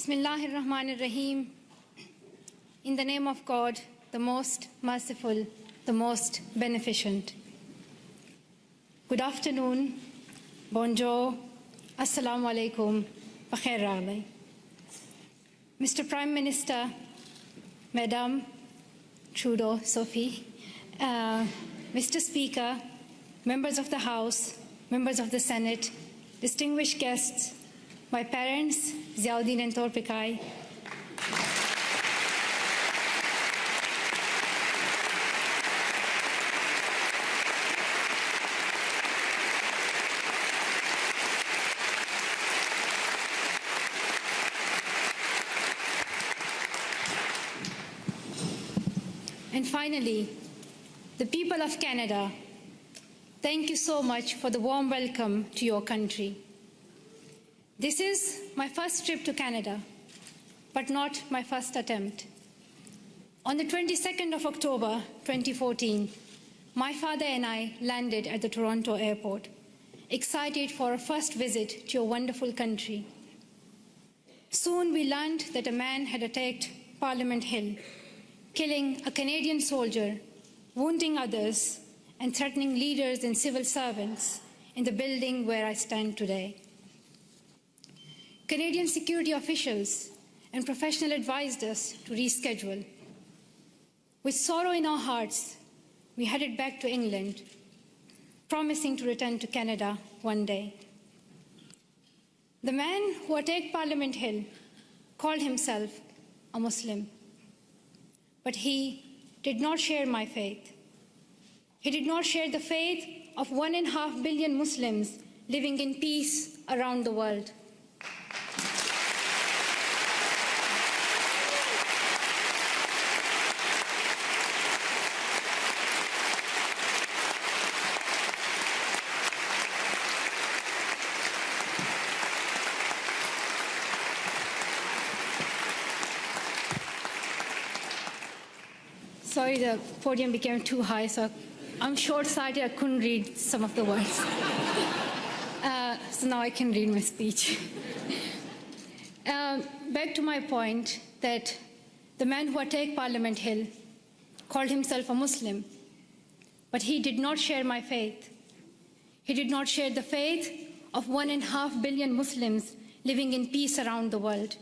Bismillahir Rahmanir Rahim. In the name of God, the most merciful, the most beneficent. Good afternoon, bonjour, assalamu alaikum, bakhair raghlai. Mr. Prime Minister, Madam Trudeau, Sophie, Mr. Speaker, members of the House, members of the Senate, distinguished guests, my parents, Ziauddin and Torpikai, and finally, the people of Canada, thank you so much for the warm welcome to your country. This is my first trip to Canada, but not my first attempt. On the 22nd of October 2014, my father and I landed at the Toronto airport, excited for our first visit to your wonderful country. Soon we learned that a man had attacked Parliament Hill, killing a Canadian soldier, wounding others, and threatening leaders and civil servants in the building where I stand today. Canadian security officials and professionals advised us to reschedule. With sorrow in our hearts, we headed back to England, promising to return to Canada one day. The man who attacked Parliament Hill called himself a Muslim, but he did not share my faith. He did not share the faith of 1.5 billion Muslims living in peace around the world. Sorry, the podium became too high, so I'm short-sighted, I couldn't read some of the words. So now I can read my speech. Back to my point that the man who attacked Parliament Hill called himself a Muslim, but he did not share my faith. He did not share the faith of 1.5 billion Muslims living in peace around the world.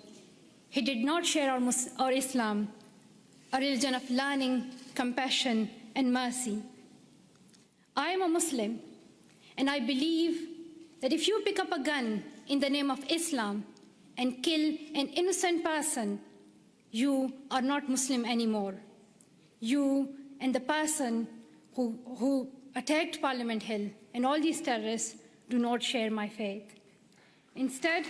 He did not share our Islam, a religion of learning, compassion, and mercy. I am a Muslim, and I believe that if you pick up a gun in the name of Islam and kill an innocent person, you are not Muslim anymore. You and the person who attacked Parliament Hill and all these terrorists do not share my faith. Instead,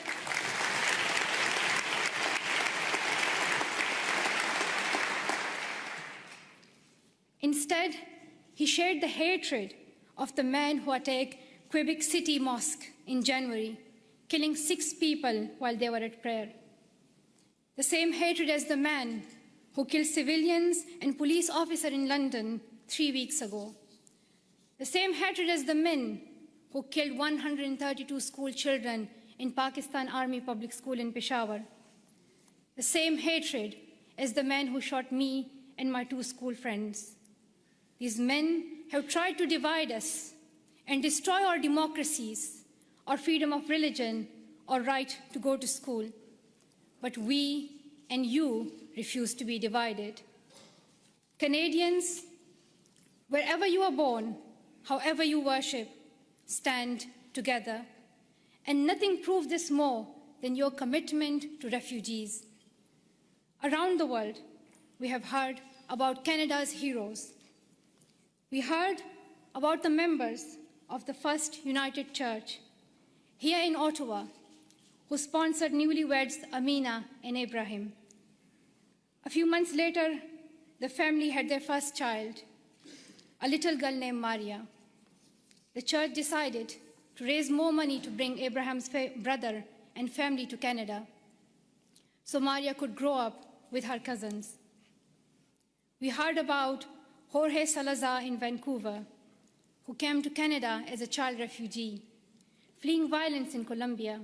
he shared the hatred of the man who attacked Quebec City Mosque in January, killing 6 people while they were at prayer. The same hatred as the man who killed civilians and police officers in London 3 weeks ago. The same hatred as the men who killed 132 school children in Pakistan Army Public School in Peshawar. The same hatred as the man who shot me and my 2 school friends. These men have tried to divide us and destroy our democracies, our freedom of religion, our right to go to school. But we and you refuse to be divided. Canadians, wherever you are born, however you worship, stand together. And nothing proves this more than your commitment to refugees. Around the world, we have heard about Canada's heroes. We heard about the members of the First United Church here in Ottawa who sponsored newlyweds Amina and Ibrahim. A few months later, the family had their first child, a little girl named Maria. The church decided to raise more money to bring Abraham's brother and family to Canada so Maria could grow up with her cousins. We heard about Jorge Salazar in Vancouver, who came to Canada as a child refugee, fleeing violence in Colombia.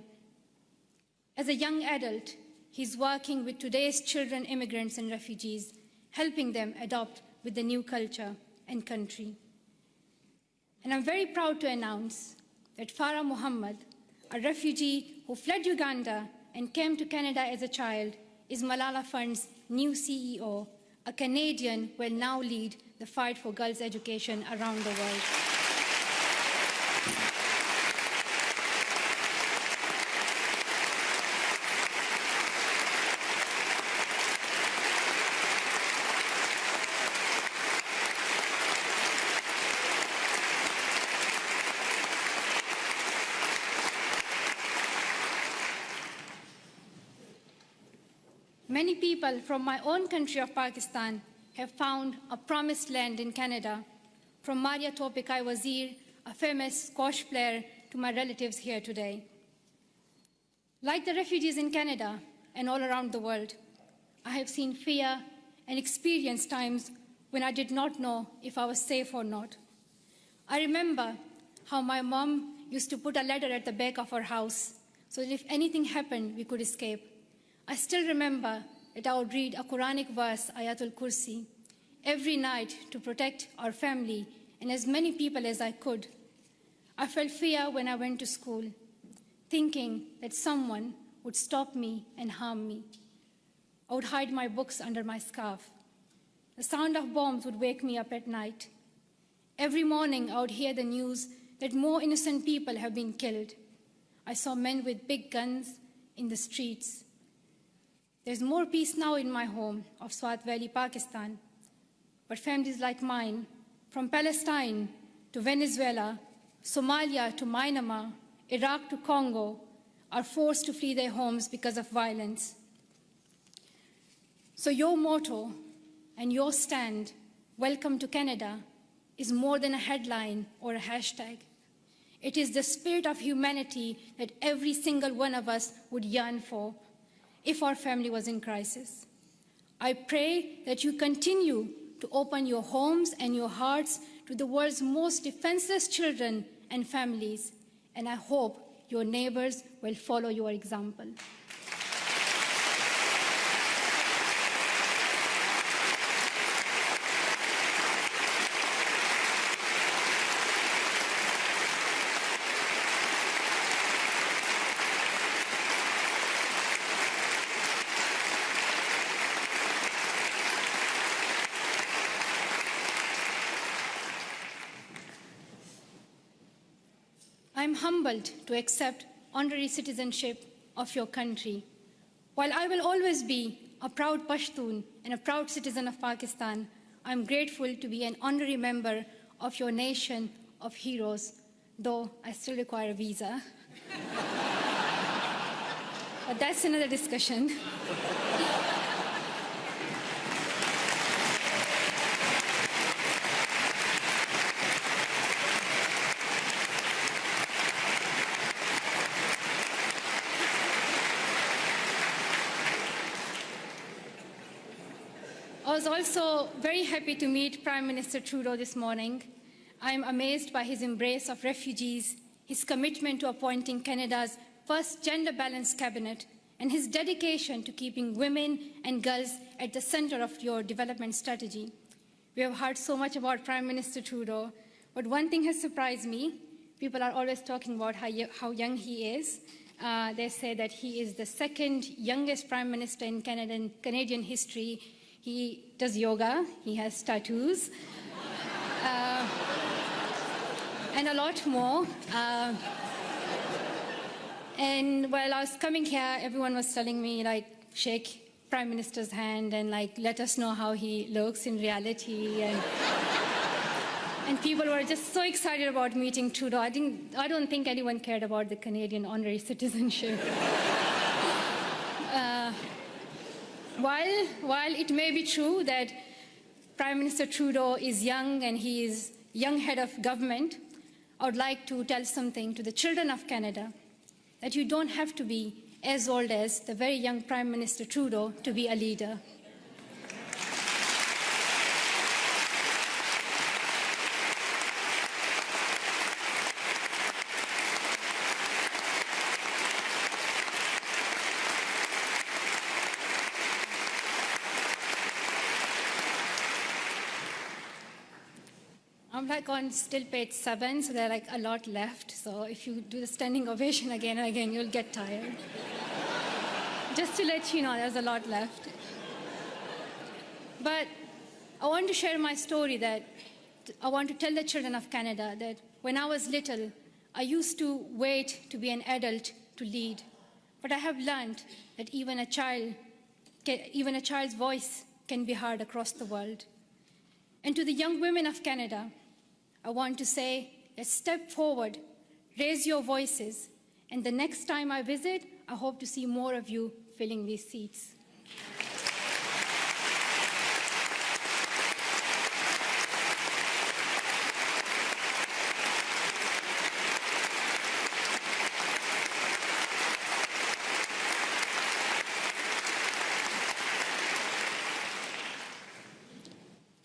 As a young adult, he's working with today's children, immigrants, and refugees, helping them adopt with the new culture and country. And I'm very proud to announce that Farah Muhammad, a refugee who fled Uganda and came to Canada as a child, is Malala Fund's new CEO, a Canadian who will now lead the fight for girls' education around the world. Many people from my own country of Pakistan have found a promised land in Canada, from Maria Topikai Wazir, a famous squash player, to my relatives here today. Like the refugees in Canada and all around the world, I have seen fear and experienced times when I did not know if I was safe or not. I remember how my mom used to put a ladder at the back of our house so that if anything happened, we could escape. I still remember that I would read a Quranic verse, Ayatul Kursi, every night to protect our family and as many people as I could. I felt fear when I went to school, thinking that someone would stop me and harm me. I would hide my books under my scarf. The sound of bombs would wake me up at night. Every morning I would hear the news that more innocent people have been killed. I saw men with big guns in the streets. There's more peace now in my home of Swat Valley, Pakistan. But families like mine, from Palestine to Venezuela, Somalia to Myanmar, Iraq to Congo, are forced to flee their homes because of violence. So your motto and your stand, "Welcome to Canada," is more than a headline or a hashtag. It is the spirit of humanity that every single one of us would yearn for if our family was in crisis. I pray that you continue to open your homes and your hearts to the world's most defenseless children and families, and I hope your neighbors will follow your example. I'm humbled to accept honorary citizenship of your country. While I will always be a proud Pashtun and a proud citizen of Pakistan, I'm grateful to be an honorary member of your nation of heroes, though I still require a visa. But that's another discussion. I was also very happy to meet Prime Minister Trudeau this morning. I am amazed by his embrace of refugees, his commitment to appointing Canada's first gender-balanced cabinet, and his dedication to keeping women and girls at the center of your development strategy. We have heard so much about Prime Minister Trudeau, but one thing has surprised me. People are always talking about how young he is. They say that he is the second youngest Prime Minister in Canadian history. He does yoga, he has tattoos, and a lot more. And while I was coming here, everyone was telling me, like, shake Prime Minister's hand and, like, let us know how he looks in reality. And people were just so excited about meeting Trudeau. I don't think anyone cared about the Canadian honorary citizenship. While it may be true that Prime Minister Trudeau is young and he is young head of government, I would like to tell something to the children of Canada, that you don't have to be as old as the very young Prime Minister Trudeau to be a leader. I'm like on still page 7, so there are like a lot left. So if you do the standing ovation again and again, you'll get tired. Just to let you know, there's a lot left. But I want to share my story that I want to tell the children of Canada that when I was little, I used to wait to be an adult to lead. But I have learned that even a child's voice can be heard across the world. And to the young women of Canada, I want to say, let's step forward, raise your voices, and the next time I visit, I hope to see more of you filling these seats.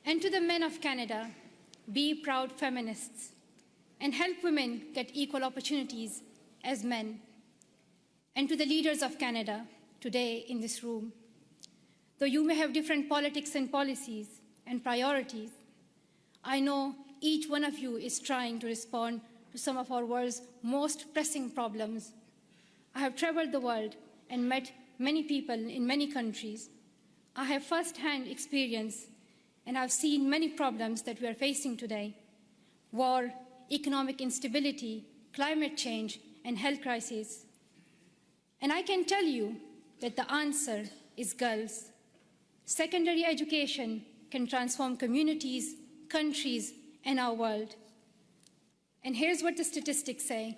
And to the men of Canada, be proud feminists and help women get equal opportunities as men. And to the leaders of Canada today in this room, though you may have different politics and policies and priorities, I know each one of you is trying to respond to some of our world's most pressing problems. I have traveled the world and met many people in many countries. I have first-hand experience and I've seen many problems that we are facing today: war, economic instability, climate change, and health crises. And I can tell you that the answer is girls. Secondary education can transform communities, countries, and our world. And here's what the statistics say.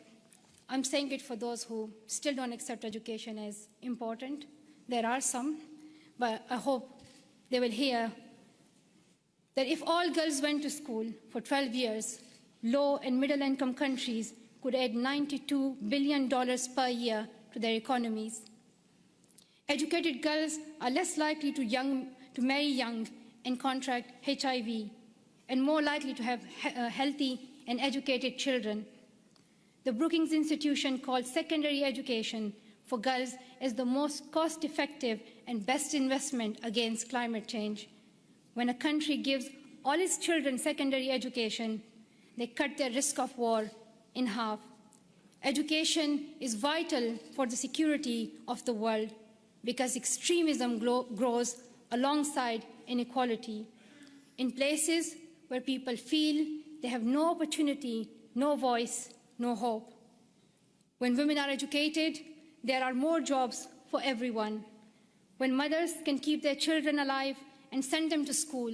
I'm saying it for those who still don't accept education as important. There are some, but I hope they will hear that if all girls went to school for 12 years, low and middle income countries could add $92 billion per year to their economies. Educated girls are less likely to marry young and contract HIV, and more likely to have healthy and educated children. The Brookings Institution called secondary education for girls as the most cost-effective and best investment against climate change. When a country gives all its children secondary education, they cut their risk of war in half. Education is vital for the security of the world because extremism grows alongside inequality. In places where people feel they have no opportunity, no voice, no hope. When women are educated, there are more jobs for everyone. When mothers can keep their children alive and send them to school,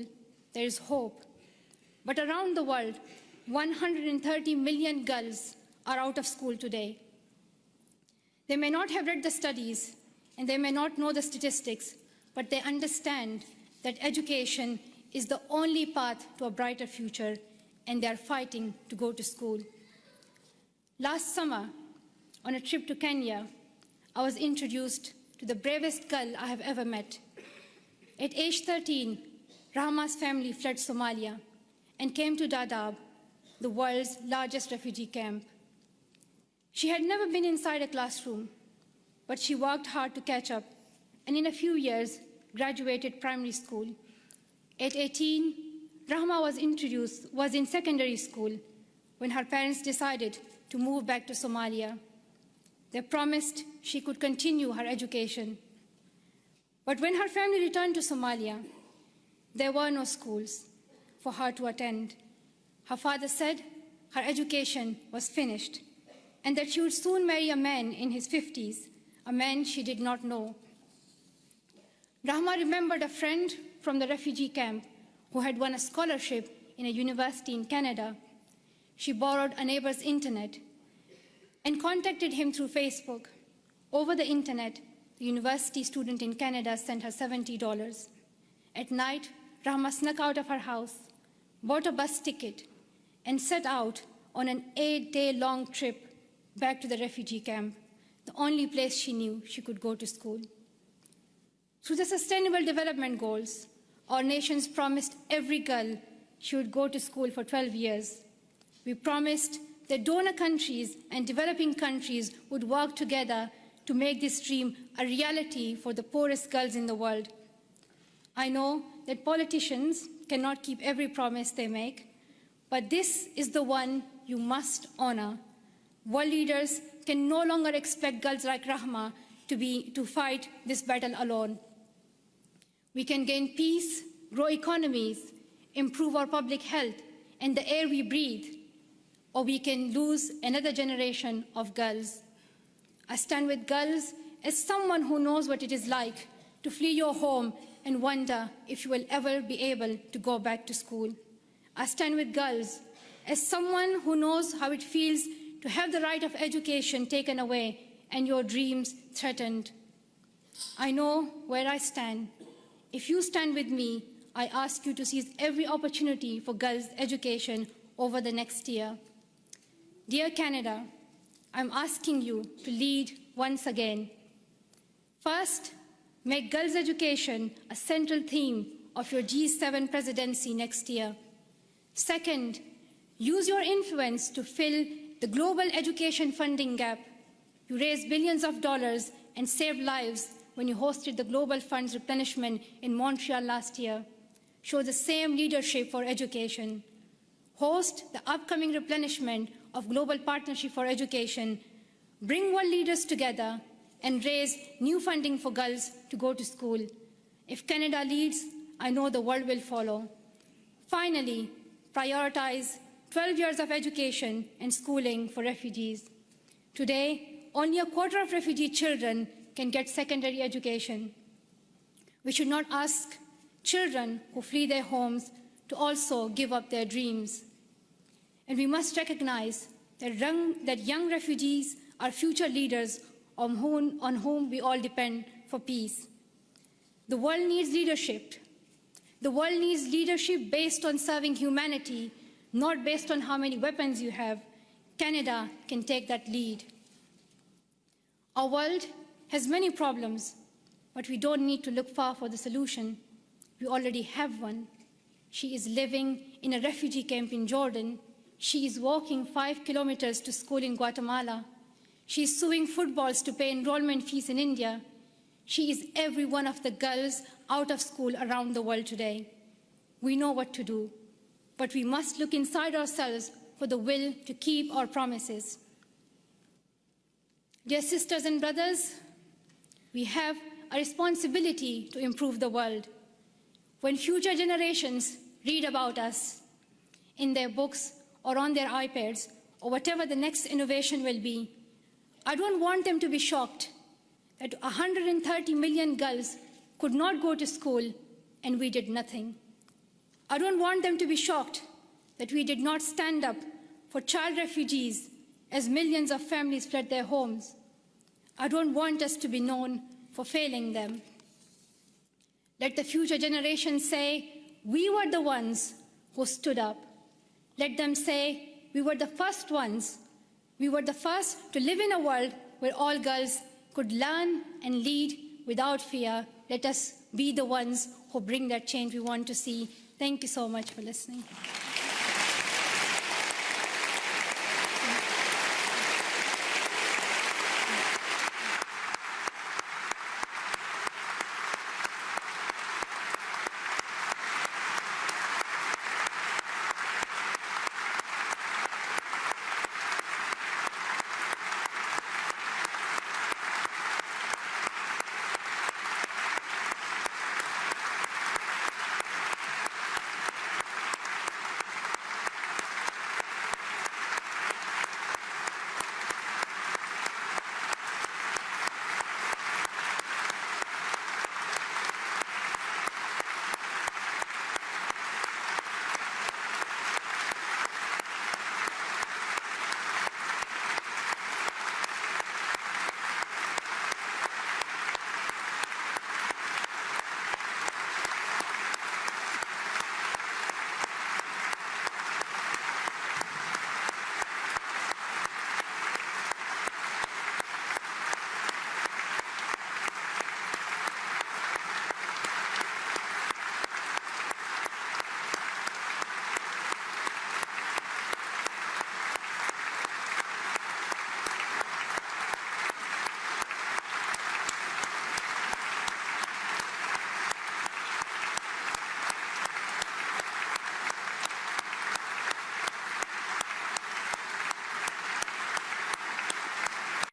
there is hope. But around the world, 130 million girls are out of school today. They may not have read the studies and they may not know the statistics, but they understand that education is the only path to a brighter future, and they are fighting to go to school. Last summer, on a trip to Kenya, I was introduced to the bravest girl I have ever met. At age 13, Rahma's family fled Somalia and came to Dadaab, the world's largest refugee camp. She had never been inside a classroom, but she worked hard to catch up, and in a few years, graduated primary school. At 18, Rahma was in secondary school when her parents decided to move back to Somalia. They promised she could continue her education. But when her family returned to Somalia, there were no schools for her to attend. Her father said her education was finished and that she would soon marry a man in his 50s, a man she did not know. Rahma remembered a friend from the refugee camp who had won a scholarship in a university in Canada. She borrowed a neighbor's internet and contacted him through Facebook. Over the internet, the university student in Canada sent her $70. At night, Rahma snuck out of her house, bought a bus ticket, and set out on an 8-day-long trip back to the refugee camp, the only place she knew she could go to school. Through the Sustainable Development Goals, our nations promised every girl she would go to school for 12 years. We promised that donor countries and developing countries would work together to make this dream a reality for the poorest girls in the world. I know that politicians cannot keep every promise they make, but this is the one you must honor. World leaders can no longer expect girls like Rahma to fight this battle alone. We can gain peace, grow economies, improve our public health and the air we breathe, or we can lose another generation of girls. I stand with girls as someone who knows what it is like to flee your home and wonder if you will ever be able to go back to school. I stand with girls as someone who knows how it feels to have the right of education taken away and your dreams threatened. I know where I stand. If you stand with me, I ask you to seize every opportunity for girls' education over the next year. Dear Canada, I'm asking you to lead once again. First, make girls' education a central theme of your G7 presidency next year. Second, use your influence to fill the global education funding gap. You raised billions of dollars and saved lives when you hosted the Global Funds replenishment in Montreal last year. Show the same leadership for education. Host the upcoming replenishment of Global Partnership for Education. Bring world leaders together and raise new funding for girls to go to school. If Canada leads, I know the world will follow. Finally, prioritize 12 years of education and schooling for refugees. Today, only a quarter of refugee children can get secondary education. We should not ask children who flee their homes to also give up their dreams. And we must recognize that young refugees are future leaders on whom we all depend for peace. The world needs leadership. The world needs leadership based on serving humanity, not based on how many weapons you have. Canada can take that lead. Our world has many problems, but we don't need to look far for the solution. We already have one. She is living in a refugee camp in Jordan. She is walking 5 kilometers to school in Guatemala. She is sewing footballs to pay enrollment fees in India. She is every one of the girls out of school around the world today. We know what to do, but we must look inside ourselves for the will to keep our promises. Dear sisters and brothers, we have a responsibility to improve the world. When future generations read about us in their books or on their iPads or whatever the next innovation will be, I don't want them to be shocked that 130 million girls could not go to school and we did nothing. I don't want them to be shocked that we did not stand up for child refugees as millions of families fled their homes. I don't want us to be known for failing them. Let the future generations say, we were the ones who stood up. Let them say, we were the first ones. We were the first to live in a world where all girls could learn and lead without fear. Let us be the ones who bring that change we want to see. Thank you so much for listening.